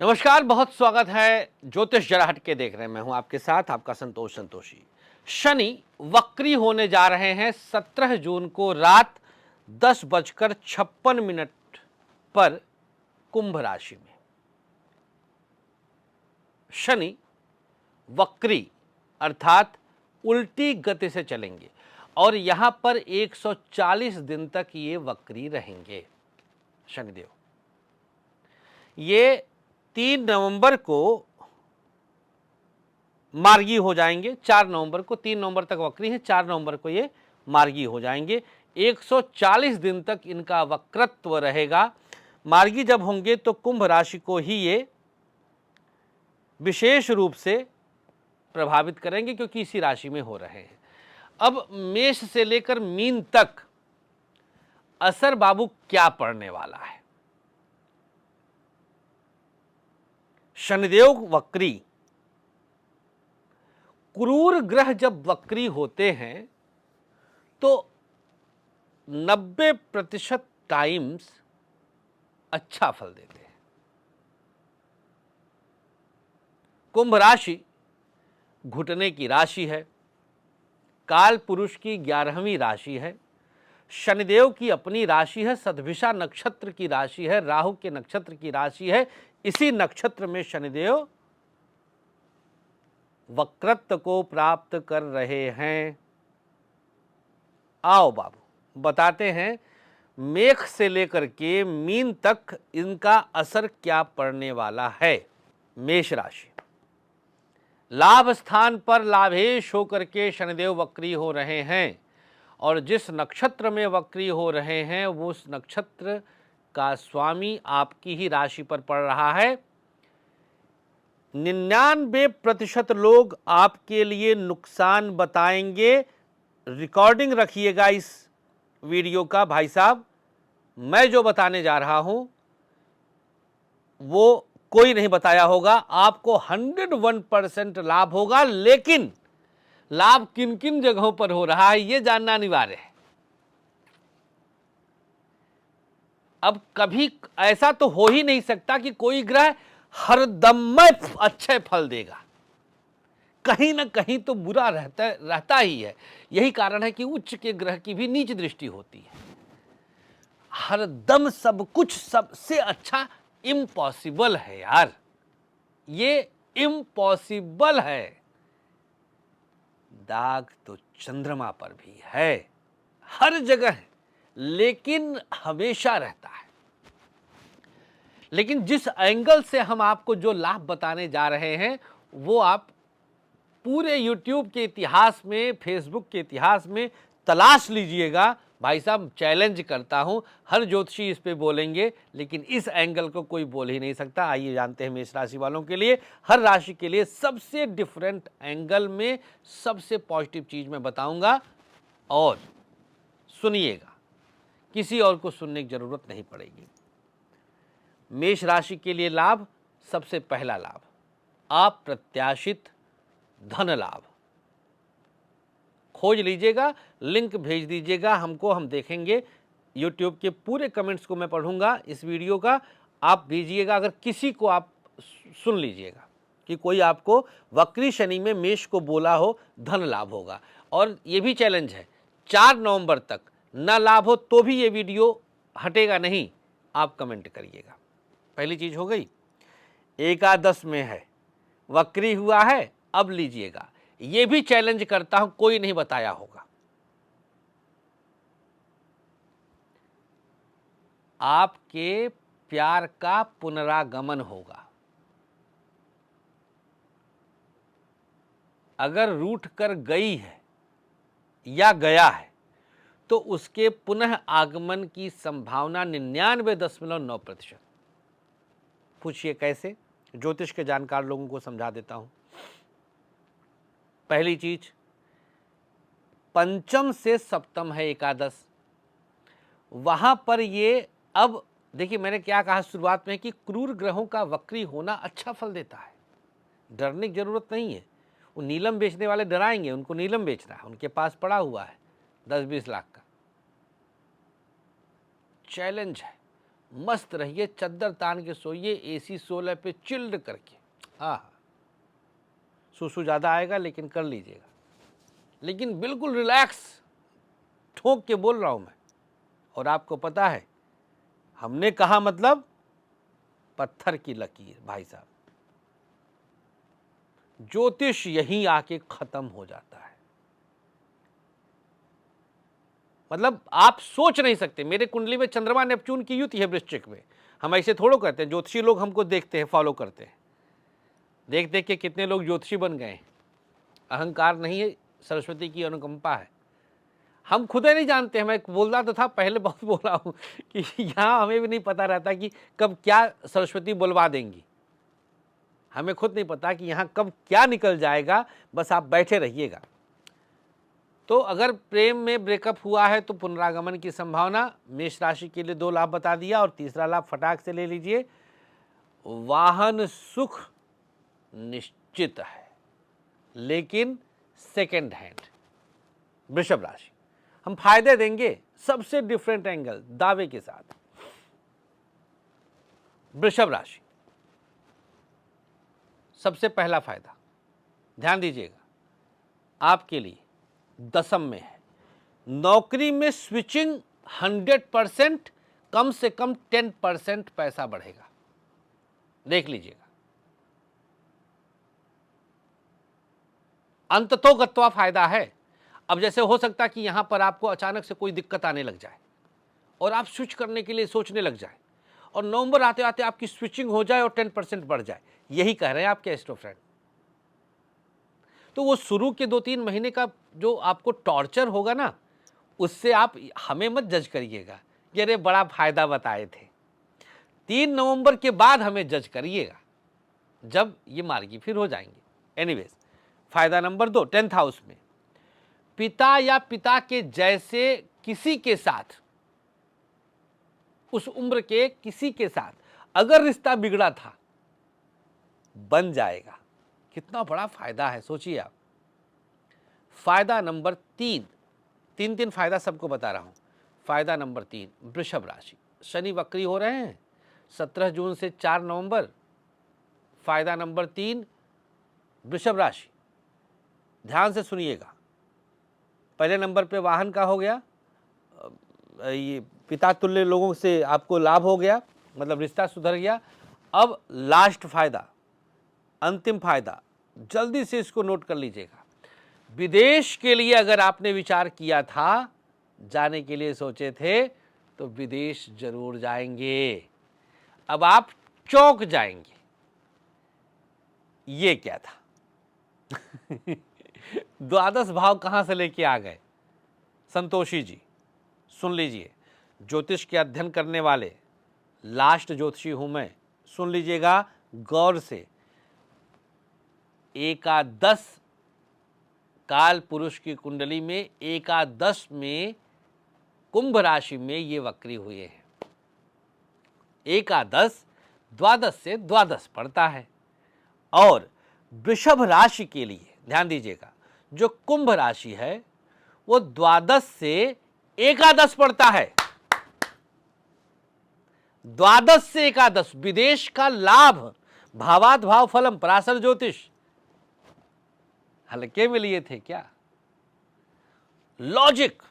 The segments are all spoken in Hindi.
नमस्कार, बहुत स्वागत है। ज्योतिष जरा हटके देख रहे हैं। मैं हूं आपके साथ आपका संतोषी। शनि वक्री होने जा रहे हैं 17 जून को रात 10:56 पर कुंभ राशि में। शनि वक्री अर्थात उल्टी गति से चलेंगे और यहां पर 140 दिन तक ये वक्री रहेंगे। शनिदेव ये 3 नवंबर को मार्गी हो जाएंगे। 4 नवंबर को, 3 नवंबर तक वक्री है, 4 नवंबर को ये मार्गी हो जाएंगे। 140 दिन तक इनका वक्रत्व रहेगा। मार्गी जब होंगे तो कुंभ राशि को ही ये विशेष रूप से प्रभावित करेंगे क्योंकि इसी राशि में हो रहे हैं। अब मेष से लेकर मीन तक असर बाबू क्या पड़ने वाला है? शनिदेव वक्री, क्रूर ग्रह जब वक्री होते हैं तो 90% टाइम्स अच्छा फल देते हैं। कुंभ राशि घुटने की राशि है, काल पुरुष की 11वीं राशि है, शनिदेव की अपनी राशि है, सदभिषा नक्षत्र की राशि है, राहु के नक्षत्र की राशि है। इसी नक्षत्र में शनिदेव वक्रत्व को प्राप्त कर रहे हैं। आओ बाबू बताते हैं मेष से लेकर के मीन तक इनका असर क्या पड़ने वाला है। मेष राशि, लाभ स्थान पर लाभेश होकर के शनिदेव वक्री हो रहे हैं और जिस नक्षत्र में वक्री हो रहे हैं वो उस नक्षत्र का स्वामी आपकी ही राशि पर पड़ रहा है। 99% लोग आपके लिए नुकसान बताएंगे। रिकॉर्डिंग रखिएगा इस वीडियो का। भाई साहब, मैं जो बताने जा रहा हूं वो कोई नहीं बताया होगा। आपको 101% लाभ होगा, लेकिन लाभ किन किन जगहों पर हो रहा है ये जानना अनिवार्य है। अब कभी ऐसा तो हो ही नहीं सकता कि कोई ग्रह हरदम अच्छे फल देगा। कहीं ना कहीं तो बुरा रहता ही है। यही कारण है कि उच्च के ग्रह की भी नीच दृष्टि होती है। हरदम सब कुछ सबसे अच्छा इम्पॉसिबल है यार, ये इम्पॉसिबल है। दाग तो चंद्रमा पर भी है, हर जगह है, लेकिन हमेशा रहता है। लेकिन जिस एंगल से हम आपको जो लाभ बताने जा रहे हैं वो आप पूरे YouTube के इतिहास में, फेसबुक के इतिहास में तलाश लीजिएगा। भाई साहब, चैलेंज करता हूं, हर ज्योतिषी इस पे बोलेंगे लेकिन इस एंगल को कोई बोल ही नहीं सकता। आइए जानते हैं मेष राशि वालों के लिए, हर राशि के लिए सबसे डिफरेंट एंगल में सबसे पॉजिटिव चीज मैं बताऊंगा और सुनिएगा, किसी और को सुनने की जरूरत नहीं पड़ेगी। मेष राशि के लिए लाभ, सबसे पहला लाभ अप्रत्याशित धन लाभ। खोज लीजिएगा, लिंक भेज दीजिएगा हमको, हम देखेंगे। YouTube के पूरे कमेंट्स को मैं पढ़ूंगा इस वीडियो का, आप भेजिएगा। अगर किसी को आप सुन लीजिएगा कि कोई आपको वक्री शनि में मेष को बोला हो धन लाभ होगा। और ये भी चैलेंज है, 4 नवंबर तक न लाभ हो तो भी ये वीडियो हटेगा नहीं, आप कमेंट करिएगा। पहली चीज हो गई। एकादश में है, वक्री हुआ है, अब लीजिएगा। ये भी चैलेंज करता हूं, कोई नहीं बताया होगा। आपके प्यार का पुनरागमन होगा। अगर रूठ कर गई है या गया है तो उसके पुनः आगमन की संभावना 99.9%। पूछिए कैसे? ज्योतिष के जानकार लोगों को समझा देता हूं। पहली चीज, पंचम से सप्तम है एकादश, वहां पर ये, अब देखिए मैंने क्या कहा शुरुआत में कि क्रूर ग्रहों का वक्री होना अच्छा फल देता है, डरने की जरूरत नहीं है। वो नीलम बेचने वाले डराएंगे, उनको नीलम बेचना है, उनके पास पड़ा हुआ है 10-20 लाख का। चैलेंज है, मस्त रहिए, चद्दर तान के सोइए, एसी 16 पे चिल्ड करके। हाँ, सुसु ज़्यादा आएगा लेकिन कर लीजिएगा, लेकिन बिल्कुल रिलैक्स, ठोक के बोल रहा हूं मैं। और आपको पता है हमने कहा मतलब पत्थर की लकीर भाई साहब, ज्योतिष यहीं आके खत्म हो जाता है। मतलब आप सोच नहीं सकते, मेरे कुंडली में चंद्रमा नेपच्यून की युति है वृश्चिक में। हम ऐसे थोड़ो करते हैं, ज्योतिषी लोग हमको देखते हैं, फॉलो करते हैं, देख देख के कितने लोग ज्योतिषी बन गए। अहंकार नहीं है, सरस्वती की अनुकंपा है। हम खुद ही नहीं जानते। मैं बोलना तो था पहले, बहुत बोला हूं कि यहाँ हमें भी नहीं पता रहता कि कब क्या सरस्वती बुलवा देंगी। हमें खुद नहीं पता कि यहाँ कब क्या निकल जाएगा, बस आप बैठे रहिएगा। तो अगर प्रेम में ब्रेकअप हुआ है तो पुनरागमन की संभावना, मेष राशि के लिए 2 लाभ बता दिया। और तीसरा लाभ फटाक से ले लीजिए, वाहन सुख निश्चित है लेकिन सेकेंड हैंड। वृषभ राशि, हम फायदे देंगे सबसे डिफरेंट एंगल दावे के साथ। वृषभ राशि, सबसे पहला फायदा ध्यान दीजिएगा, आपके लिए दसम में है। नौकरी में स्विचिंग 100%, कम से कम 10% पैसा बढ़ेगा, देख लीजिएगा। अंततो गत्वा फायदा है। अब जैसे हो सकता है कि यहां पर आपको अचानक से कोई दिक्कत आने लग जाए और आप स्विच करने के लिए सोचने लग जाए, और नवंबर आते आते आपकी स्विचिंग हो जाए और 10% बढ़ जाए। यही कह रहे हैं आपके एस्ट्रो फ्रेंड। तो वो शुरू के 2-3 महीने का जो आपको टॉर्चर होगा ना, उससे आप हमें मत जज करिएगा कि अरे बड़ा फायदा बताए थे। 3 नवंबर के बाद हमें जज करिएगा, जब ये मार्गी फिर हो जाएंगे। एनीवेज, फायदा नंबर 2, 10th हाउस में पिता या पिता के जैसे किसी के साथ, उस उम्र के किसी के साथ अगर रिश्ता बिगड़ा था, बन जाएगा। कितना बड़ा फायदा है, सोचिए आप। फायदा नंबर 3, 3 फायदा सबको बता रहा हूं। फायदा नंबर 3, वृषभ राशि, शनि वक्री हो रहे हैं 17 जून से 4 नवंबर। फायदा नंबर 3, वृषभ राशि, ध्यान से सुनिएगा। पहले नंबर पे वाहन का हो गया, ये पिता तुल्य लोगों से आपको लाभ हो गया, मतलब रिश्ता सुधर गया। अब लास्ट फायदा, अंतिम फायदा, जल्दी से इसको नोट कर लीजिएगा। विदेश के लिए अगर आपने विचार किया था, जाने के लिए सोचे थे, तो विदेश जरूर जाएंगे। अब आप चौंक जाएंगे, ये क्या था। द्वादश भाव कहां से लेके आ गए संतोषी जी। सुन लीजिए, ज्योतिष के अध्ययन करने वाले लास्ट ज्योतिषी हूं मैं, सुन लीजिएगा गौर से। एकादश काल पुरुष की कुंडली में एकादश में कुंभ राशि में ये वक्री हुए हैं। एकादश द्वादश से द्वादश पड़ता है, और वृषभ राशि के लिए ध्यान दीजिएगा, जो कुंभ राशि है वो द्वादश से एकादश पड़ता है। द्वादश से एकादश, विदेश का लाभ, भावात भाव फलम, पराशर ज्योतिष। हल्के में लिए थे क्या? लॉजिक,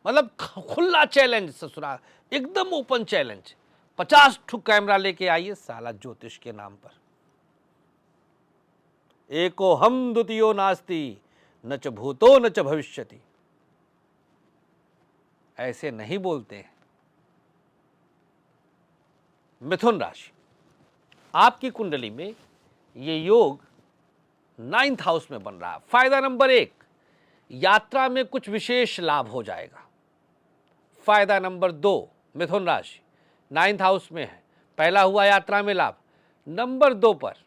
मतलब खुला चैलेंज ससुराल, एकदम ओपन चैलेंज। 50 ठुक कैमरा लेके आइए साला ज्योतिष के नाम पर। एको हम द्वितीयो नास्ति, न च भूतो न च भविष्यति। ऐसे नहीं बोलते हैं। मिथुन राशि, आपकी कुंडली में ये योग 9th हाउस में बन रहा है। फायदा नंबर 1, यात्रा में कुछ विशेष लाभ हो जाएगा। फायदा नंबर 2, मिथुन राशि 9th हाउस में है, पहला हुआ यात्रा में लाभ। नंबर 2 पर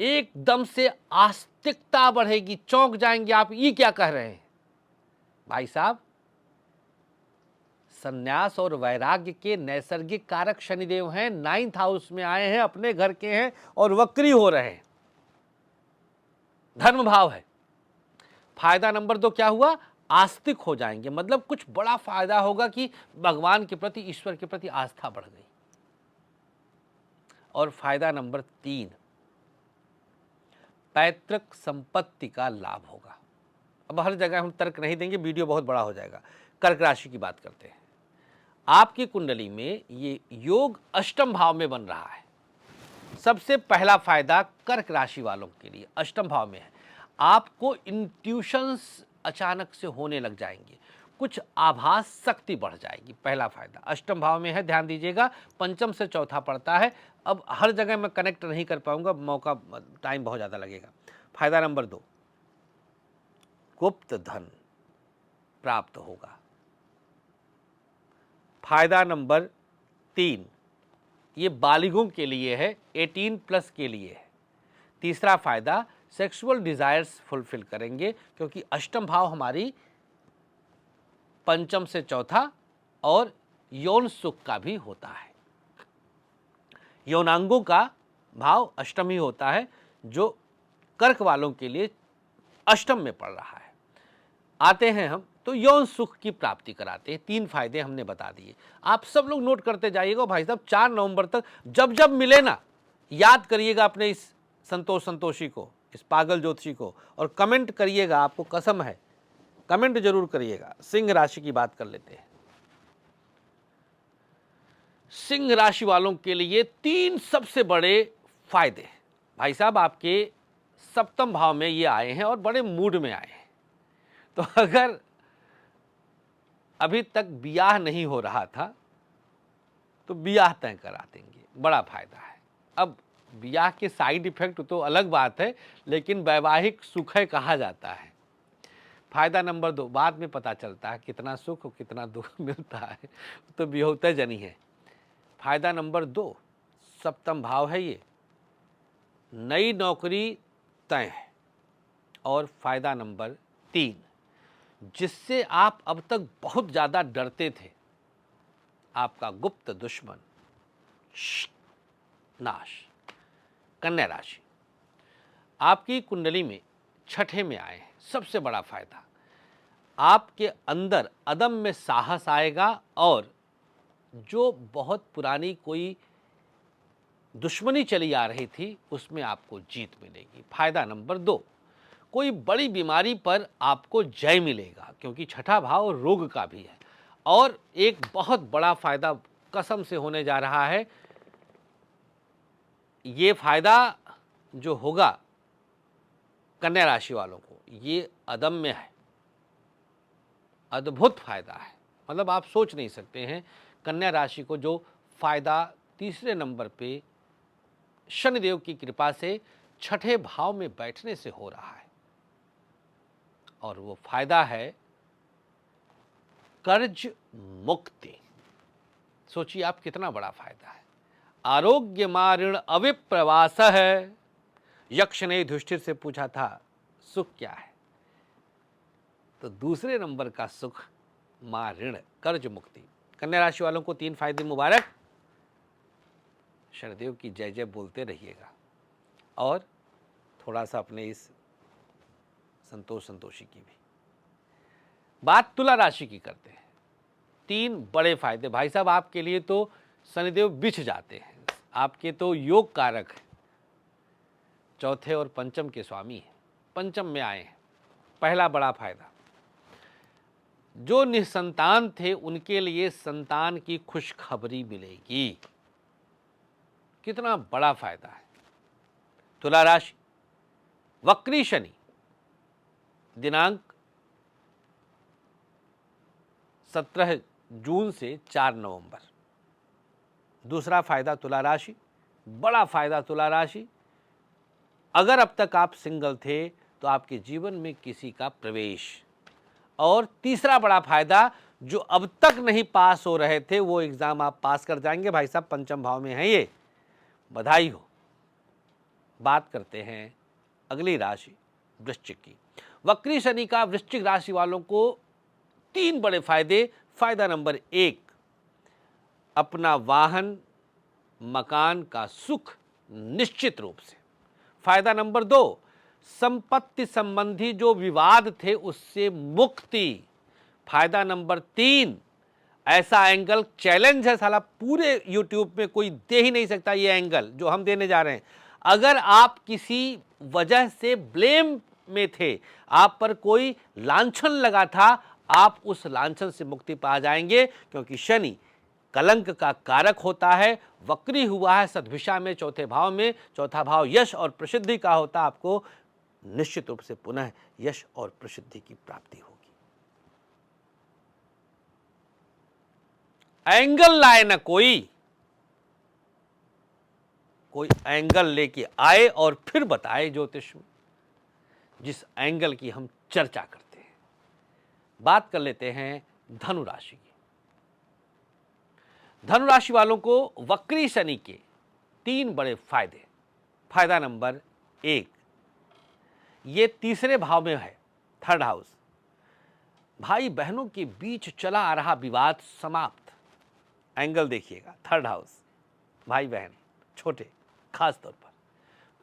एकदम से आस्तिकता बढ़ेगी, चौंक जाएंगे आप, ये क्या कह रहे हैं भाई साहब। संन्यास और वैराग्य के नैसर्गिक कारक शनिदेव हैं, 9th हाउस में आए हैं, अपने घर के हैं और वक्री हो रहे हैं, धर्म भाव है। फायदा नंबर 2 क्या हुआ? आस्तिक हो जाएंगे, मतलब कुछ बड़ा फायदा होगा कि भगवान के प्रति, ईश्वर के प्रति आस्था बढ़ गई। और फायदा नंबर 3, पैतृक संपत्ति का लाभ होगा। अब हर जगह हम तर्क नहीं देंगे, वीडियो बहुत बड़ा हो जाएगा। कर्क राशि की बात करते हैं। आपकी कुंडली में ये योग अष्टम भाव में बन रहा है। सबसे पहला फायदा कर्क राशि वालों के लिए अष्टम भाव में है। आपको इंट्यूशंस अचानक से होने लग जाएंगे, कुछ आभास शक्ति बढ़ जाएगी। पहला फायदा अष्टम भाव में है, ध्यान दीजिएगा। पंचम से चौथा पड़ता है। अब हर जगह मैं कनेक्ट नहीं कर पाऊंगा, मौका टाइम बहुत ज़्यादा लगेगा। फायदा नंबर 2, गुप्त धन प्राप्त होगा। फायदा नंबर 3, ये बालिगों के लिए है, 18+ के लिए है। तीसरा फायदा, सेक्सुअल डिजायर्स फुलफिल करेंगे, क्योंकि अष्टम भाव हमारी पंचम से चौथा और यौन सुख का भी होता है। यौनांगों का भाव अष्टम ही होता है, जो कर्क वालों के लिए अष्टम में पड़ रहा है। आते हैं हम तो यौन सुख की प्राप्ति कराते हैं। 3 फायदे हमने बता दिए, आप सब लोग नोट करते जाइएगा। भाई साहब 4 नवंबर तक जब जब मिले ना, याद करिएगा अपने इस संतोषी को, इस पागल ज्योतिषी को, और कमेंट करिएगा। आपको कसम है, कमेंट जरूर करिएगा। सिंह राशि की बात कर लेते हैं। सिंह राशि वालों के लिए 3 सबसे बड़े फायदे। भाई साहब आपके सप्तम भाव में ये आए हैं और बड़े मूड में आए हैं। तो अगर अभी तक बियाह नहीं हो रहा था तो बियाह तय करा देंगे, बड़ा फायदा है। अब बियाह के साइड इफेक्ट तो अलग बात है, लेकिन वैवाहिक सुख है कहा जाता है। फायदा नंबर 2, बाद में पता चलता है कितना सुख और कितना दुख मिलता है, तो बिहोते जनी है। फायदा नंबर 2, सप्तम भाव है ये, नई नौकरी तय है। और फायदा नंबर 3, जिससे आप अब तक बहुत ज़्यादा डरते थे, आपका गुप्त दुश्मन नाश। कन्या राशि आपकी कुंडली में छठे में आए हैं। सबसे बड़ा फायदा, आपके अंदर अदम्य साहस आएगा और जो बहुत पुरानी कोई दुश्मनी चली आ रही थी उसमें आपको जीत मिलेगी। फायदा नंबर 2, कोई बड़ी बीमारी पर आपको जय मिलेगा, क्योंकि छठा भाव रोग का भी है। और एक बहुत बड़ा फायदा कसम से होने जा रहा है, ये फायदा जो होगा कन्या राशि वालों को, ये अदम्य है, अद्भुत फायदा है। मतलब आप सोच नहीं सकते हैं कन्या राशि को जो फायदा तीसरे नंबर पे शनिदेव की कृपा से छठे भाव में बैठने से हो रहा है। और वो फायदा है कर्ज मुक्ति। सोचिए आप, कितना बड़ा फायदा है। आरोग्य माऋण अविप्रवास है। यक्ष ने युधिष्ठिर से पूछा था सुख क्या है, तो दूसरे नंबर का सुख मां ऋण, कर्ज मुक्ति। कन्या राशि वालों को 3 फायदे मुबारक। शनिदेव की जय जय बोलते रहिएगा और थोड़ा सा अपने इस संतोषी की भी बात तुला राशि की करते हैं। 3 बड़े फायदे। भाई साहब आपके लिए तो शनिदेव बिछ जाते हैं, आपके तो योग कारक हैं, चौथे और पंचम के स्वामी हैं, पंचम में आए हैं। पहला बड़ा फायदा, जो निसंतान थे उनके लिए संतान की खुशखबरी मिलेगी। कितना बड़ा फायदा है। तुला राशि, वक्री शनि दिनांक 17 जून से 4 नवंबर। दूसरा फायदा तुला राशि, बड़ा फायदा तुला राशि, अगर अब तक आप सिंगल थे तो आपके जीवन में किसी का प्रवेश। और तीसरा बड़ा फायदा, जो अब तक नहीं पास हो रहे थे वो एग्जाम आप पास कर जाएंगे। भाई साहब पंचम भाव में है ये, बधाई हो। बात करते हैं अगली राशि वृश्चिक की। वक्री शनि का वृश्चिक राशि वालों को 3 बड़े फायदे। फायदा नंबर 1, अपना वाहन मकान का सुख निश्चित रूप से। फायदा नंबर 2, संपत्ति संबंधी जो विवाद थे उससे मुक्ति। फायदा नंबर 3, ऐसा एंगल चैलेंज है, साला पूरे यूट्यूब में कोई दे ही नहीं सकता ये एंगल जो हम देने जा रहे हैं। अगर आप किसी वजह से ब्लेम में थे, आप पर कोई लांछन लगा था, आप उस लांछन से मुक्ति पा जाएंगे, क्योंकि शनि कलंक का कारक होता है, वक्री हुआ है सद्भिषा में, चौथे भाव में। चौथा भाव यश और प्रसिद्धि का होता है। आपको निश्चित रूप से पुनः यश और प्रसिद्धि की प्राप्ति होगी। एंगल लाए ना कोई एंगल लेके आए और फिर बताए ज्योतिष में, जिस एंगल की हम चर्चा करते हैं। बात कर लेते हैं धनु राशि की। धनु राशि वालों को वक्री शनि के 3 बड़े फायदे। फायदा नंबर 1, ये तीसरे भाव में है, थर्ड हाउस। भाई बहनों के बीच चला आ रहा विवाद समाप्त। एंगल देखिएगा, थर्ड हाउस, भाई बहन छोटे खास तौर पर।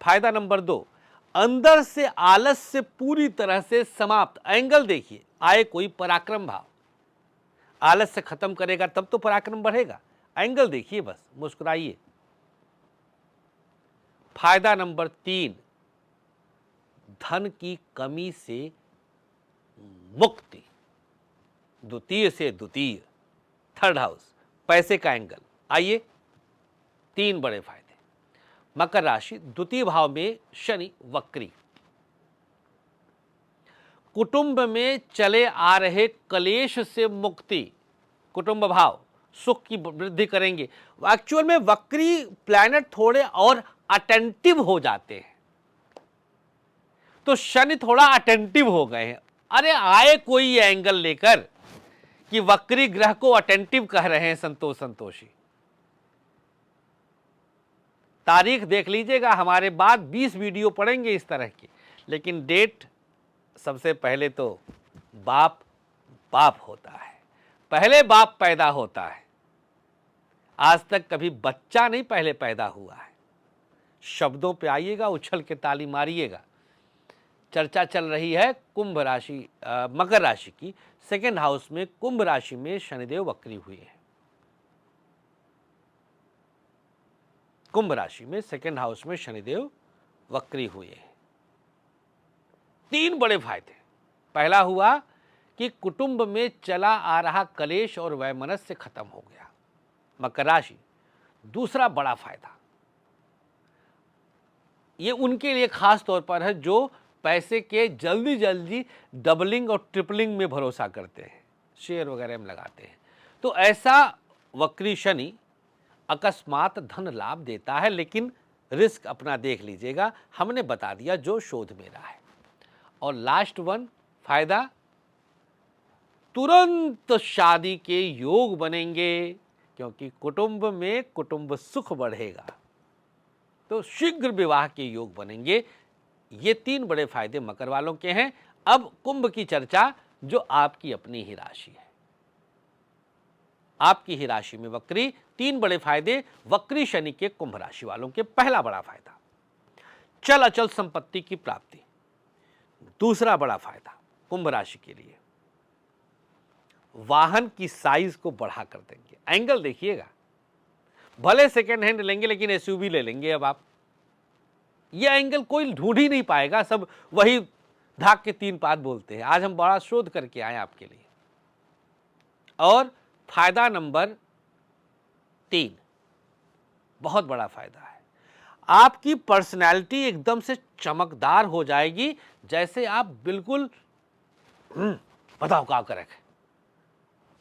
फायदा नंबर 2, अंदर से आलस्य पूरी तरह से समाप्त। एंगल देखिए, आए कोई पराक्रम भाव, आलस्य खत्म करेगा तब तो पराक्रम बढ़ेगा। एंगल देखिए, बस मुस्कुराइए। फायदा नंबर 3, धन की कमी से मुक्ति। द्वितीय से द्वितीय, थर्ड हाउस, पैसे का एंगल। आइए, 3 बड़े फायदे। मकर राशि, द्वितीय भाव में शनि वक्री। कुटुंब में चले आ रहे कलेश से मुक्ति। कुटुंब भाव सुख की वृद्धि करेंगे। एक्चुअल में वक्री प्लैनेट थोड़े और अटेंटिव हो जाते हैं, तो शनि थोड़ा अटेंटिव हो गए हैं। अरे आए कोई एंगल लेकर कि वक्री ग्रह को अटेंटिव कह रहे हैं संतोषी। तारीख देख लीजिएगा, हमारे बाद 20 वीडियो पड़ेंगे इस तरह की। लेकिन डेट, सबसे पहले तो बाप होता है, पहले बाप पैदा होता है। आज तक कभी बच्चा नहीं पहले पैदा हुआ है। शब्दों पे आइएगा, उछल के ताली मारिएगा। चर्चा चल रही है कुंभ राशि, मकर राशि की। सेकेंड हाउस में कुंभ राशि में शनिदेव वक्री हुए हैं। कुंभ राशि में सेकेंड हाउस में शनिदेव वक्री हुए हैं। 3 बड़े फायदे। पहला हुआ कि कुटुंब में चला आ रहा कलेश और वैमनस्य खत्म हो गया, मकर राशि। दूसरा बड़ा फायदा ये उनके लिए खास तौर पर है जो पैसे के जल्दी डबलिंग और ट्रिपलिंग में भरोसा करते हैं, शेयर वगैरह में लगाते हैं। तो ऐसा वक्री शनि अकस्मात धन लाभ देता है, लेकिन रिस्क अपना देख लीजिएगा। हमने बता दिया जो शोध में रहा है। और लास्ट 1 फायदा, तुरंत शादी के योग बनेंगे, क्योंकि कुटुंब में कुटुंब सुख बढ़ेगा, तो शीघ्र विवाह के योग बनेंगे। ये 3 बड़े फायदे मकर वालों के हैं। अब कुंभ की चर्चा, जो आपकी अपनी ही राशि है, आपकी ही राशि में वक्री। 3 बड़े फायदे वक्री शनि के कुंभ राशि वालों के। पहला बड़ा फायदा, चल अचल संपत्ति की प्राप्ति। दूसरा बड़ा फायदा कुंभ राशि के लिए, वाहन की साइज को बढ़ा कर देंगे। एंगल देखिएगा, भले सेकेंड हैंड लेंगे लेकिन एसयूवी ले लेंगे। अब आप ये एंगल कोई ढूंढ ही नहीं पाएगा, सब वही धाक के 3 पात बोलते हैं। आज हम बड़ा शोध करके आए आपके लिए। और फायदा नंबर 3, बहुत बड़ा फायदा है, आपकी पर्सनैलिटी एकदम से चमकदार हो जाएगी, जैसे आप बिल्कुल बताओ क्या करें,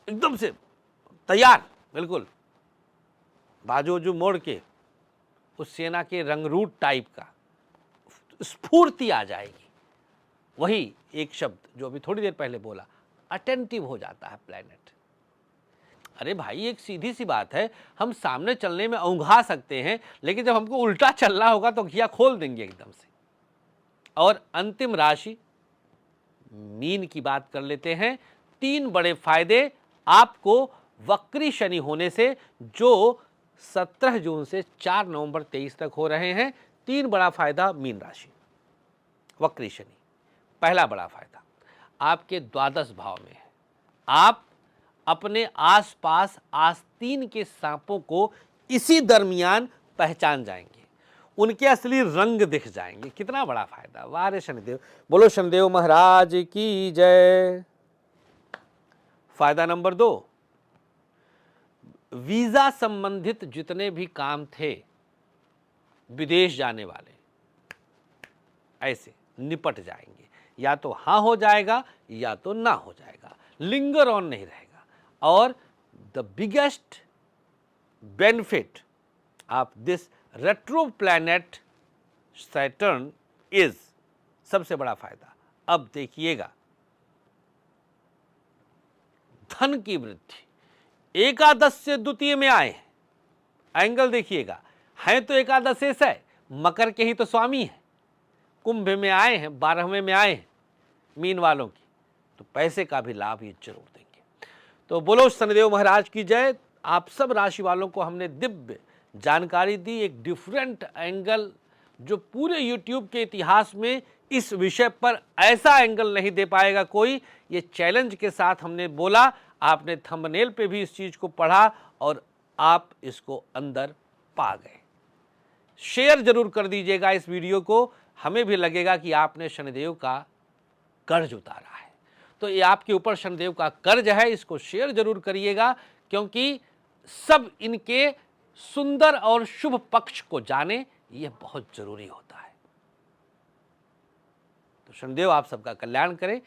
एकदम से तैयार, बिल्कुल बाजू मोड़ के उस सेना के रंगरूट टाइप का स्फूर्ति आ जाएगी। वही एक शब्द जो अभी थोड़ी देर पहले बोला, अटेंटिव हो जाता है प्लैनेट। अरे भाई, एक सीधी सी बात है, हम सामने चलने में औंघा सकते हैं, लेकिन जब हमको उल्टा चलना होगा तो घिया खोल देंगे एकदम से। और अंतिम राशि मीन की बात कर लेते हैं। 3 बड़े फायदे आपको वक्री शनि होने से, जो 17 जून से 4 नवंबर 23 तक हो रहे हैं। 3 बड़ा फायदा मीन राशि। वक्री शनि। पहला बड़ा फायदा आपके द्वादश भाव में है। आप अपने आसपास आस्तीन के सांपों को इसी दरमियान पहचान जाएंगे, उनके असली रंग दिख जाएंगे। कितना बड़ा फायदा, वाह रे शनिदेव। बोलो शनिदेव महाराज की जय। फायदा नंबर 2, वीजा संबंधित जितने भी काम थे, विदेश जाने वाले, ऐसे निपट जाएंगे। या तो हाँ हो जाएगा या तो ना हो जाएगा, लिंगर ऑन नहीं रहेगा। और the biggest benefit of this retro planet Saturn is, सबसे बड़ा फायदा, अब देखिएगा, धन की वृद्धि। एकादश से द्वितीय में आए हैं, एंगल देखिएगा, हैं तो एकादशेश है, मकर के ही तो स्वामी है, कुंभ में आए हैं, 12वें में आए हैं मीन वालों की, तो पैसे का भी लाभ ये जरूर देंगे। तो बोलो शनिदेव महाराज की जय। आप सब राशि वालों को हमने दिव्य जानकारी दी, एक डिफरेंट एंगल जो पूरे YouTube के इतिहास में इस विषय पर ऐसा एंगल नहीं दे पाएगा कोई। ये चैलेंज के साथ हमने बोला, आपने थंबनेल पे भी इस चीज को पढ़ा और आप इसको अंदर पा गए। शेयर जरूर कर दीजिएगा इस वीडियो को, हमें भी लगेगा कि आपने शनिदेव का कर्ज उतारा है। तो ये आपके ऊपर शनिदेव का कर्ज है, इसको शेयर जरूर करिएगा, क्योंकि सब इनके सुंदर और शुभ पक्ष को जाने, ये बहुत जरूरी होता है। तो शनिदेव आप सबका कल्याण करें।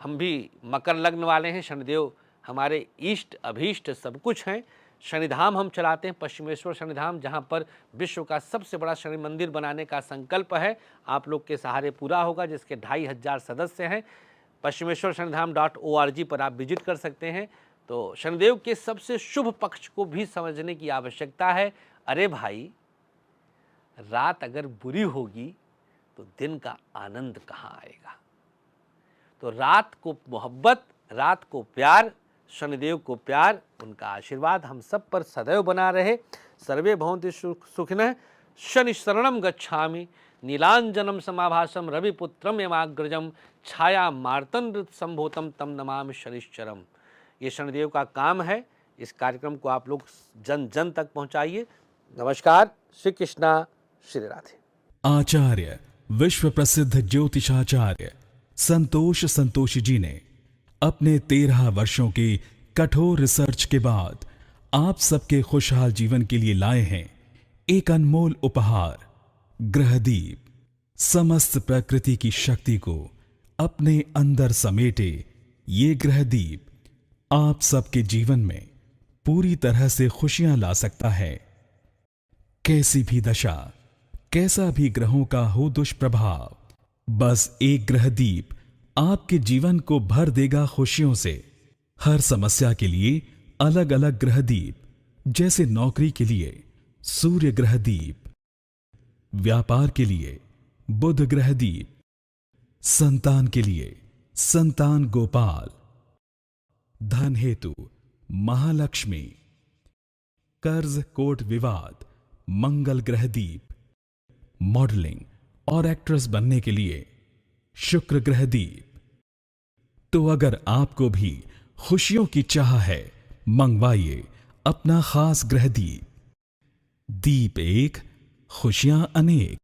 हम भी मकर लग्न वाले हैं, शनिदेव हमारे इष्ट अभीष्ट सब कुछ हैं। शनिधाम हम चलाते हैं, पश्चिमेश्वर शनिधाम, जहां पर विश्व का सबसे बड़ा शनि मंदिर बनाने का संकल्प है। आप लोग के सहारे पूरा होगा, जिसके 2500 सदस्य हैं। पश्चिमेश्वर शनिधाम .org पर आप विजिट कर सकते हैं। तो शनिदेव के सबसे शुभ पक्ष को भी समझने की आवश्यकता है। अरे भाई, रात अगर बुरी होगी तो दिन का आनंद कहाँ आएगा। तो रात को मोहब्बत, रात को प्यार, शनिदेव को प्यार, उनका आशीर्वाद हम सब पर सदैव बना रहे। सर्वे भवन्तु सुखिनः। शनि शरणं गच्छामि, नीलांजनम समाभासम, रविपुत्रम यमाग्रजम, छाया मार्तंड संभूतम, तम नमामि शनिश्चरम। ये शनिदेव का काम है। इस कार्यक्रम को आप लोग जन जन तक पहुंचाइए। नमस्कार, श्री कृष्णा, श्री राधे। आचार्य विश्व प्रसिद्ध ज्योतिषाचार्य संतोषी जी ने अपने 13 वर्षों के कठोर रिसर्च के बाद आप सबके खुशहाल जीवन के लिए लाए हैं एक अनमोल उपहार, ग्रहदीप। समस्त प्रकृति की शक्ति को अपने अंदर समेटे ये ग्रहदीप आप सबके जीवन में पूरी तरह से खुशियां ला सकता है। कैसी भी दशा, कैसा भी ग्रहों का हो दुष्प्रभाव, बस एक ग्रहदीप आपके जीवन को भर देगा खुशियों से। हर समस्या के लिए अलग अलग ग्रहदीप, जैसे नौकरी के लिए सूर्य ग्रहदीप, व्यापार के लिए बुध ग्रहदीप, संतान के लिए संतान गोपाल, धन हेतु महालक्ष्मी, कर्ज कोर्ट विवाद मंगल ग्रहदीप, मॉडलिंग और एक्ट्रेस बनने के लिए शुक्र ग्रहदीप। तो अगर आपको भी खुशियों की चाह है, मंगवाइए अपना खास ग्रहदीप। दीप एक, खुशियां अनेक।